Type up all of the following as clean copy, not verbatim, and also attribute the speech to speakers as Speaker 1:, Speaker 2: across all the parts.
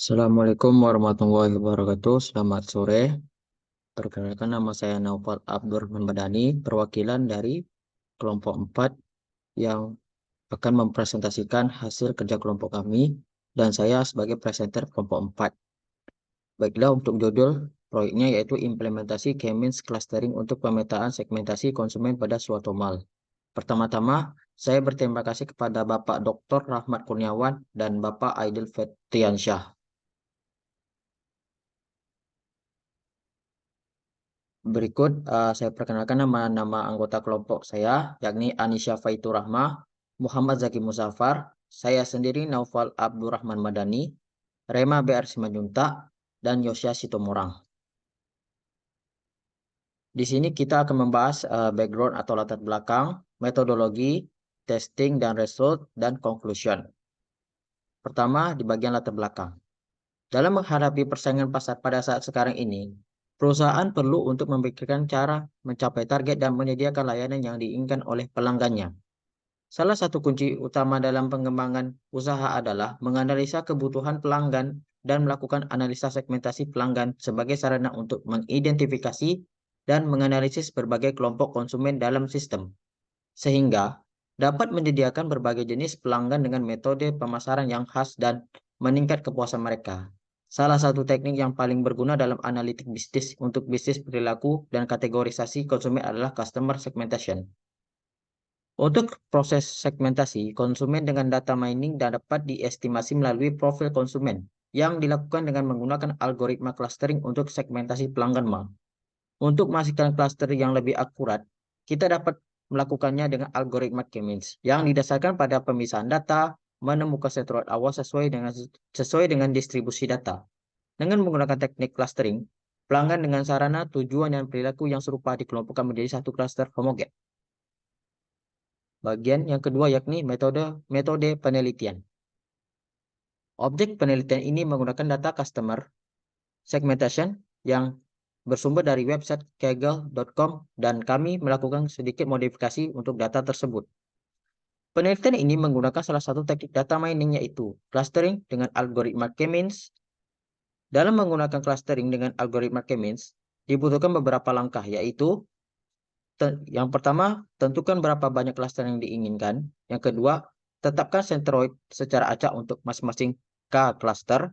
Speaker 1: Assalamualaikum warahmatullahi wabarakatuh. Selamat sore. Perkenalkan nama saya Naufal Abdurrahman Madani, perwakilan dari kelompok 4 yang akan mempresentasikan hasil kerja kelompok kami dan saya sebagai presenter kelompok 4. Baiklah, untuk judul proyeknya yaitu implementasi K-means clustering untuk pemetaan segmentasi konsumen pada suatu mall. Pertama-tama, saya berterima kasih kepada Bapak Dr. Rahmat Kurniawan dan Bapak Aidil Fetriansyah. Berikut saya perkenalkan nama-nama anggota kelompok saya, yakni Anisya Faitur Rahmah, Muhammad Zaki Musafar, saya sendiri Naufal Abdurrahman Madani, Rema BR Simanjuntak, dan Yosya Sitomorang. Di sini kita akan membahas background atau latar belakang, metodologi, testing dan result, dan conclusion. Pertama, di bagian latar belakang. Dalam menghadapi persaingan pasar pada saat sekarang ini, perusahaan perlu untuk memikirkan cara mencapai target dan menyediakan layanan yang diinginkan oleh pelanggannya. Salah satu kunci utama dalam pengembangan usaha adalah menganalisa kebutuhan pelanggan dan melakukan analisa segmentasi pelanggan sebagai sarana untuk mengidentifikasi dan menganalisis berbagai kelompok konsumen dalam sistem, sehingga dapat menyediakan berbagai jenis pelanggan dengan metode pemasaran yang khas dan meningkat kepuasan mereka. Salah satu teknik yang paling berguna dalam analitik bisnis untuk bisnis perilaku dan kategorisasi konsumen adalah customer segmentation. Untuk proses segmentasi konsumen dengan data mining dapat diestimasi melalui profil konsumen yang dilakukan dengan menggunakan algoritma clustering untuk segmentasi pelanggan mall. Untuk memastikan cluster yang lebih akurat, kita dapat melakukannya dengan algoritma K-means yang didasarkan pada pemisahan data, menemukan sentroid awal sesuai dengan distribusi data. Dengan menggunakan teknik clustering, pelanggan dengan sarana, tujuan, dan perilaku yang serupa dikelompokkan menjadi satu cluster homogen. Bagian yang kedua yakni metode penelitian. Objek penelitian ini menggunakan data customer segmentation yang bersumber dari website kaggle.com dan kami melakukan sedikit modifikasi untuk data tersebut. Penelitian ini menggunakan salah satu teknik data mining yaitu clustering dengan algoritma K-means. Dalam menggunakan clustering dengan algoritma K-means, dibutuhkan beberapa langkah yaitu yang pertama, tentukan berapa banyak cluster yang diinginkan. Yang kedua, tetapkan sentroid secara acak untuk masing-masing K cluster.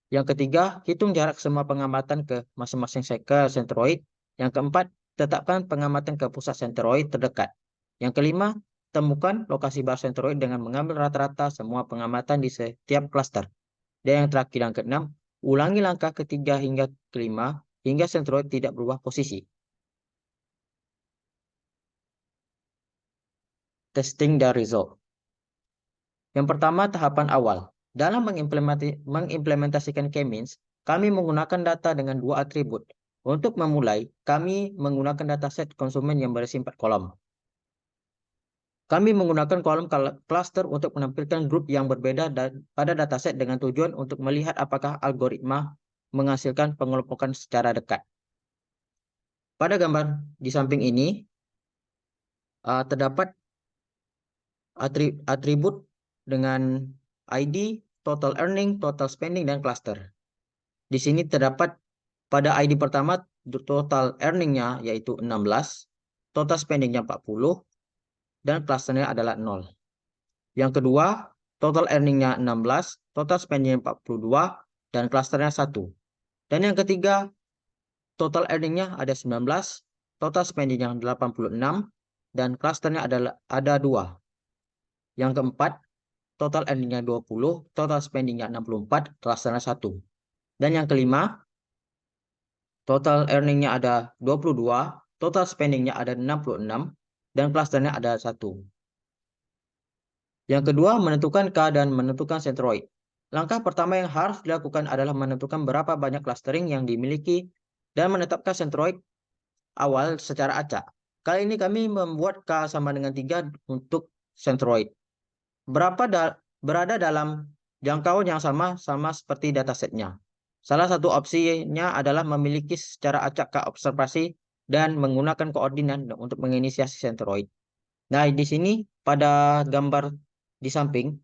Speaker 1: Yang ketiga, hitung jarak semua pengamatan ke masing-masing sentroid. Yang keempat, tetapkan pengamatan ke pusat sentroid terdekat. Yang kelima, temukan lokasi bar sentroid dengan mengambil rata-rata semua pengamatan di setiap cluster. Dan yang terakhir, yang keenam, ulangi langkah ketiga hingga kelima hingga sentroid tidak berubah posisi. Testing dan result. Yang pertama, tahapan awal. Dalam mengimplementasikan K-means, kami menggunakan data dengan dua atribut. Untuk memulai, kami menggunakan dataset konsumen yang berisi 4 kolom. Kami menggunakan kolom cluster untuk menampilkan grup yang berbeda pada dataset dengan tujuan untuk melihat apakah algoritma menghasilkan pengelompokan secara dekat. Pada gambar di samping ini, terdapat atribut dengan ID, total earning, total spending, dan cluster. Di sini terdapat pada ID pertama total earningnya yaitu 16, total spendingnya 40, dan clusternya adalah 0. Yang kedua, total earningnya 16, total spendingnya 42, dan clusternya 1. Dan yang ketiga, total earningnya ada 19, total spendingnya 86, dan clusternya ada 2. Yang keempat, total earningnya 20, total spendingnya 64, clusternya 1. Dan yang kelima, total earningnya ada 22, total spendingnya ada 66, dan clusternya ada 1. Yang kedua, menentukan K dan menentukan sentroid. Langkah pertama yang harus dilakukan adalah menentukan berapa banyak clustering yang dimiliki dan menetapkan sentroid awal secara acak. Kali ini kami membuat K sama dengan 3 untuk sentroid. Berada dalam jangkauan yang sama seperti datasetnya. Salah satu opsinya adalah memiliki secara acak K observasi dan menggunakan koordinat untuk menginisiasi sentroid. Nah, di sini pada gambar di samping,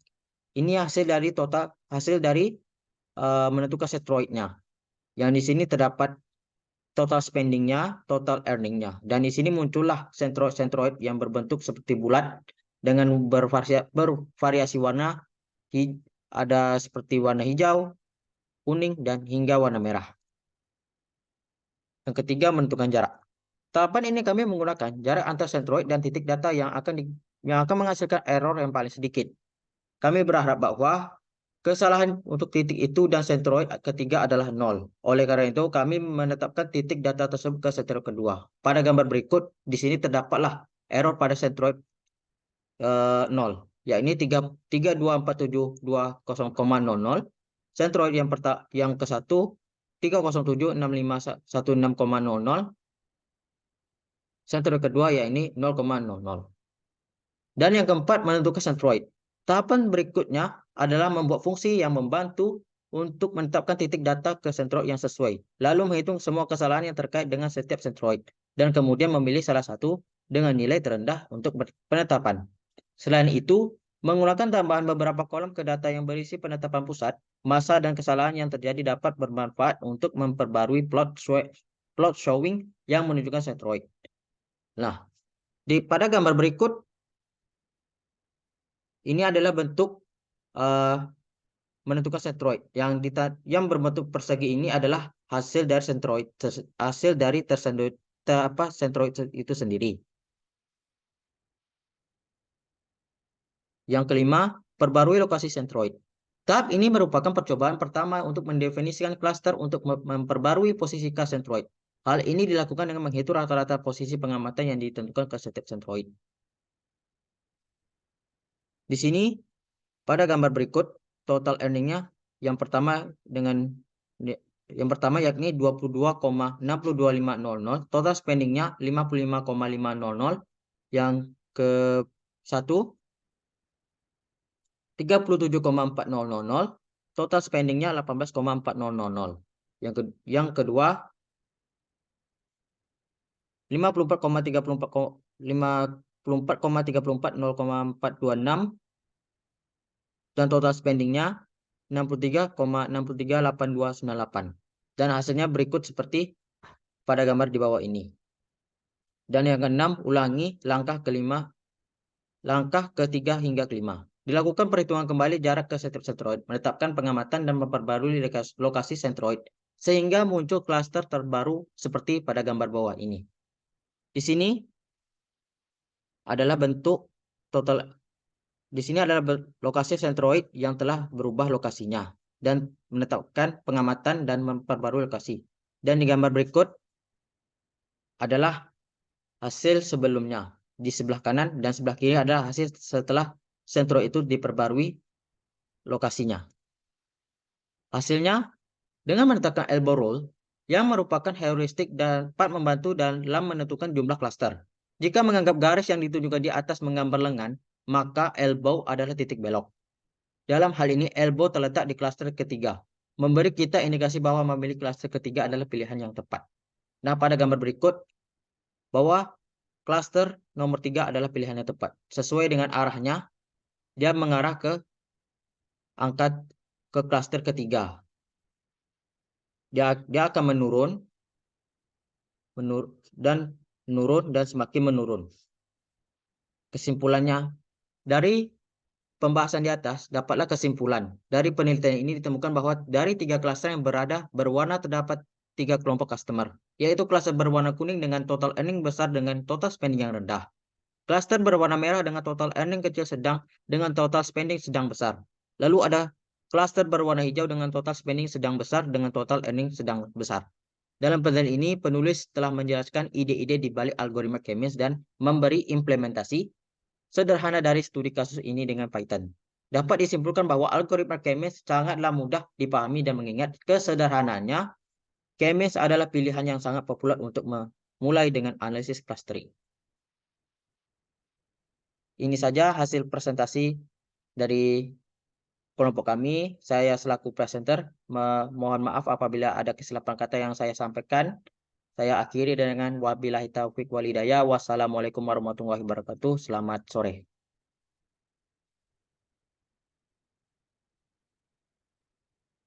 Speaker 1: ini hasil dari menentukan sentroidnya. Yang di sini terdapat total spendingnya, total earningnya. Dan di sini muncullah sentroid yang berbentuk seperti bulat dengan bervariasi warna. Ada seperti warna hijau, kuning, dan hingga warna merah. Yang ketiga, menentukan jarak. Tahapan ini kami menggunakan jarak antar sentroid dan titik data yang akan menghasilkan error yang paling sedikit. Kami berharap bahwa kesalahan untuk titik itu dan sentroid ketiga adalah 0. Oleh karena itu, kami menetapkan titik data tersebut ke sentroid kedua. Pada gambar berikut, di sini terdapatlah error pada sentroid 0, yakni 324720,00. Sentroid yang ke-1 3076516,00. Sentroid kedua yakni 0,00. Dan yang keempat, menentukan sentroid. Tahapan berikutnya adalah membuat fungsi yang membantu untuk menetapkan titik data ke sentroid yang sesuai. Lalu menghitung semua kesalahan yang terkait dengan setiap sentroid. Dan kemudian memilih salah satu dengan nilai terendah untuk penetapan. Selain itu, menggunakan tambahan beberapa kolom ke data yang berisi penetapan pusat, massa dan kesalahan yang terjadi dapat bermanfaat untuk memperbarui plot showing yang menunjukkan sentroid. Nah, pada gambar berikut, ini adalah bentuk menentukan sentroid. Yang berbentuk persegi ini adalah hasil dari sentroid, sentroid itu sendiri. Yang kelima, perbarui lokasi sentroid. Tahap ini merupakan percobaan pertama untuk mendefinisikan klaster untuk memperbarui posisi K sentroid. Hal ini dilakukan dengan menghitung rata-rata posisi pengamatan yang ditentukan ke setiap sentroid. Di sini, pada gambar berikut, total earningnya yang pertama yakni 22,62500, total spendingnya 55,500, yang ke-1 37,400, total spendingnya 18,400. Yang kedua 54,34,0,426, dan total spendingnya 63,638298. Dan hasilnya berikut seperti pada gambar di bawah ini. Dan yang keenam, ulangi langkah ketiga hingga kelima. Dilakukan perhitungan kembali jarak ke setiap sentroid, menetapkan pengamatan dan memperbarui lokasi sentroid sehingga muncul klaster terbaru seperti pada gambar bawah ini. Di sini adalah bentuk total. Di sini adalah lokasi sentroid yang telah berubah lokasinya dan menetapkan pengamatan dan memperbarui lokasi. Dan di gambar berikut adalah hasil sebelumnya. Di sebelah kanan dan sebelah kiri adalah hasil setelah sentroid itu diperbarui lokasinya. Hasilnya, dengan menetapkan elbow rule, yang merupakan heuristik dapat membantu dalam menentukan jumlah klaster. Jika menganggap garis yang ditunjukkan di atas menggambar lengan, maka elbow adalah titik belok. Dalam hal ini, elbow terletak di klaster ketiga, memberi kita indikasi bahwa memilih klaster ketiga adalah pilihan yang tepat. Nah, pada gambar berikut, bahwa klaster nomor 3 adalah pilihan yang tepat. Sesuai dengan arahnya, dia mengarah ke klaster ketiga. Dia akan menurun dan semakin menurun. Kesimpulannya, dari pembahasan di atas, dapatlah kesimpulan. Dari penelitian ini ditemukan bahwa dari 3 klaster yang berwarna terdapat 3 kelompok customer, yaitu klaster berwarna kuning dengan total earning besar dengan total spending yang rendah. Klaster berwarna merah dengan total earning kecil sedang dengan total spending sedang besar. Lalu ada klaster berwarna hijau dengan total spending sedang besar dengan total earning sedang besar. Dalam penelitian ini, penulis telah menjelaskan ide-ide di balik algoritma K-means dan memberi implementasi sederhana dari studi kasus ini dengan Python. Dapat disimpulkan bahwa algoritma K-means sangatlah mudah dipahami dan mengingat kesederhanaannya, K-means adalah pilihan yang sangat populer untuk memulai dengan analisis clustering. Ini saja hasil presentasi dari kelompok kami. Saya selaku presenter mohon maaf apabila ada kesilapan kata yang saya sampaikan. Saya akhiri dengan wabillahi taufiq walhidayah. Wassalamualaikum warahmatullahi wabarakatuh. Selamat sore.